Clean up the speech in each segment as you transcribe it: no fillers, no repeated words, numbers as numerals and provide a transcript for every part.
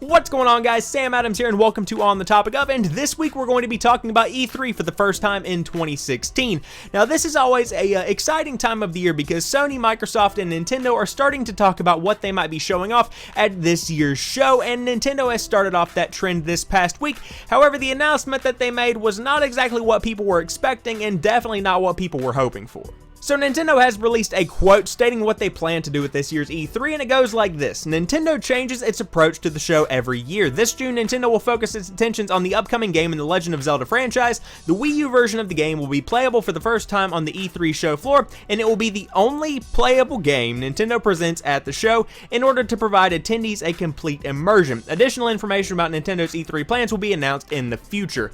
What's going on, guys? Sam Adams here, and welcome to On the Topic Of, and this week we're going to be talking about E3 for the first time in 2016. Now, this is always a exciting time of the year because Sony, Microsoft, and Nintendo are starting to talk about what they might be showing off at this year's show, and Nintendo has started off that trend this past week. However, the announcement that they made was not exactly what people were expecting, and definitely not what people were hoping for. So Nintendo has released a quote stating what they plan to do with this year's E3, and it goes like this: Nintendo changes its approach to the show every year. This June, Nintendo will focus its attentions on the upcoming game in the Legend of Zelda franchise. The Wii U version of the game will be playable for the first time on the E3 show floor, and it will be the only playable game Nintendo presents at the show in order to provide attendees a complete immersion. Additional information about Nintendo's E3 plans will be announced in the future.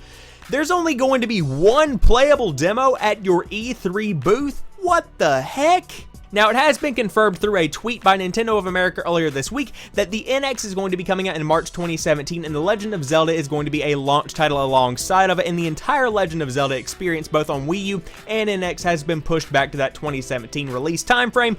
There's only going to be one playable demo at your E3 booth? What the heck? Now, it has been confirmed through a tweet by Nintendo of America earlier this week that the NX is going to be coming out in March 2017, and The Legend of Zelda is going to be a launch title alongside of it, and the entire Legend of Zelda experience, both on Wii U and NX, has been pushed back to that 2017 release timeframe.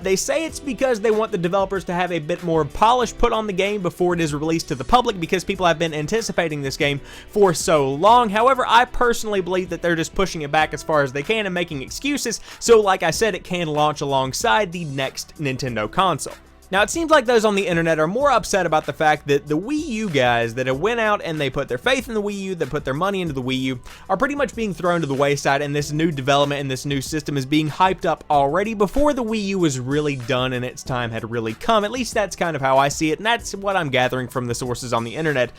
They say it's because they want the developers to have a bit more polish put on the game before it is released to the public, because people have been anticipating this game for so long. However, I personally believe that they're just pushing it back as far as they can and making excuses, so like I said, it can launch alongside the next Nintendo console. Now, it seems like those on the internet are more upset about the fact that the Wii U guys that have went out and they put their faith in the Wii U, that put their money into the Wii U, are pretty much being thrown to the wayside, and this new development and this new system is being hyped up already before the Wii U was really done and its time had really come. At least that's kind of how I see it, and that's what I'm gathering from the sources on the internet.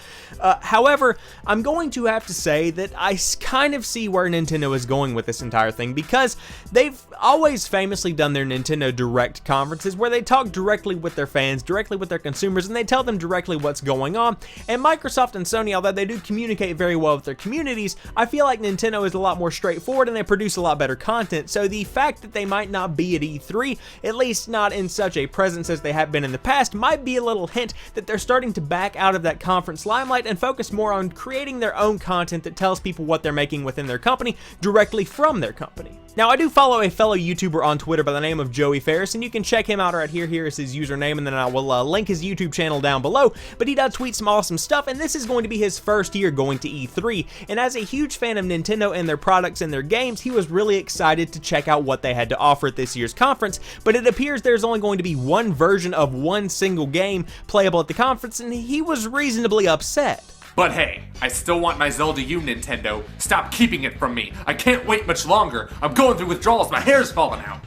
However, I'm going to have to say that I kind of see where Nintendo is going with this entire thing, because they've always famously done their Nintendo Direct conferences where they talk directly with their fans, directly with their consumers, and they tell them directly what's going on. And Microsoft and Sony, although they do communicate very well with their communities, I feel like Nintendo is a lot more straightforward and they produce a lot better content. So the fact that they might not be at E3, at least not in such a presence as they have been in the past, might be a little hint that they're starting to back out of that conference limelight and focus more on creating their own content that tells people what they're making within their company directly from their company. Now, I do follow a fellow YouTuber on Twitter by the name of Ferris, and you can check him out right here. Here is his username, and then I will link his YouTube channel down below. But he does tweet some awesome stuff, and this is going to be his first year going to E3. And as a huge fan of Nintendo and their products and their games, he was really excited to check out what they had to offer at this year's conference. But it appears there's only going to be one version of one single game playable at the conference, and he was reasonably upset. But hey, I still want my Zelda U, Nintendo. Stop keeping it from me. I can't wait much longer. I'm going through withdrawals. My hair's falling out.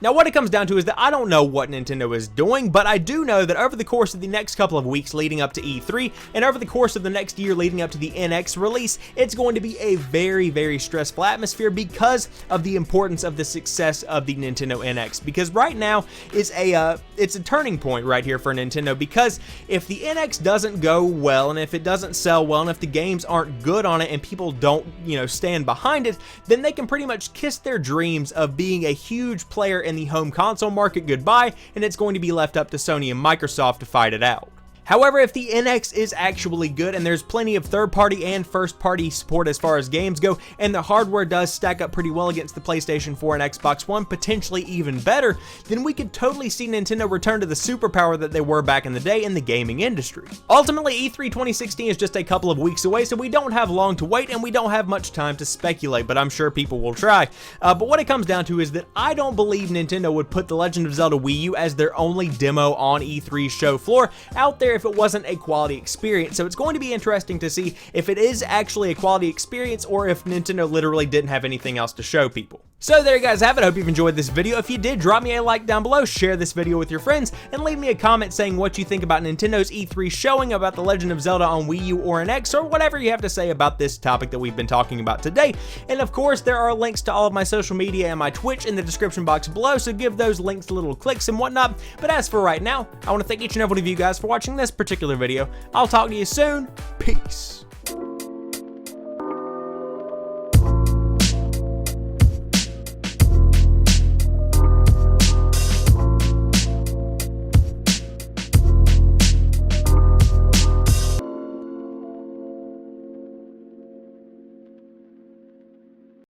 Now, what it comes down to is that I don't know what Nintendo is doing, but I do know that over the course of the next couple of weeks leading up to E3, and over the course of the next year leading up to the NX release, it's going to be a very, very stressful atmosphere because of the importance of the success of the Nintendo NX. Because right now, it's a turning point right here for Nintendo, because if the NX doesn't go well, and if it doesn't sell well, and if the games aren't good on it, and people don't, stand behind it, then they can pretty much kiss their dreams of being a huge player in the home console market goodbye, and it's going to be left up to Sony and Microsoft to fight it out. However, if the NX is actually good, and there's plenty of third-party and first-party support as far as games go, and the hardware does stack up pretty well against the PlayStation 4 and Xbox One, potentially even better, then we could totally see Nintendo return to the superpower that they were back in the day in the gaming industry. Ultimately, E3 2016 is just a couple of weeks away, so we don't have long to wait, and we don't have much time to speculate, but I'm sure people will try. But what it comes down to is that I don't believe Nintendo would put The Legend of Zelda Wii U as their only demo on E3's show floor out there if it wasn't a quality experience. So it's going to be interesting to see if it is actually a quality experience or if Nintendo literally didn't have anything else to show people. So there you guys have it. I hope you've enjoyed this video. If you did, drop me a like down below, share this video with your friends, and leave me a comment saying what you think about Nintendo's E3 showing about The Legend of Zelda on Wii U or NX, or whatever you have to say about this topic that we've been talking about today. And of course, there are links to all of my social media and my Twitch in the description box below, so give those links little clicks and whatnot. But as for right now, I want to thank each and every one of you guys for watching this particular video. I'll talk to you soon. Peace.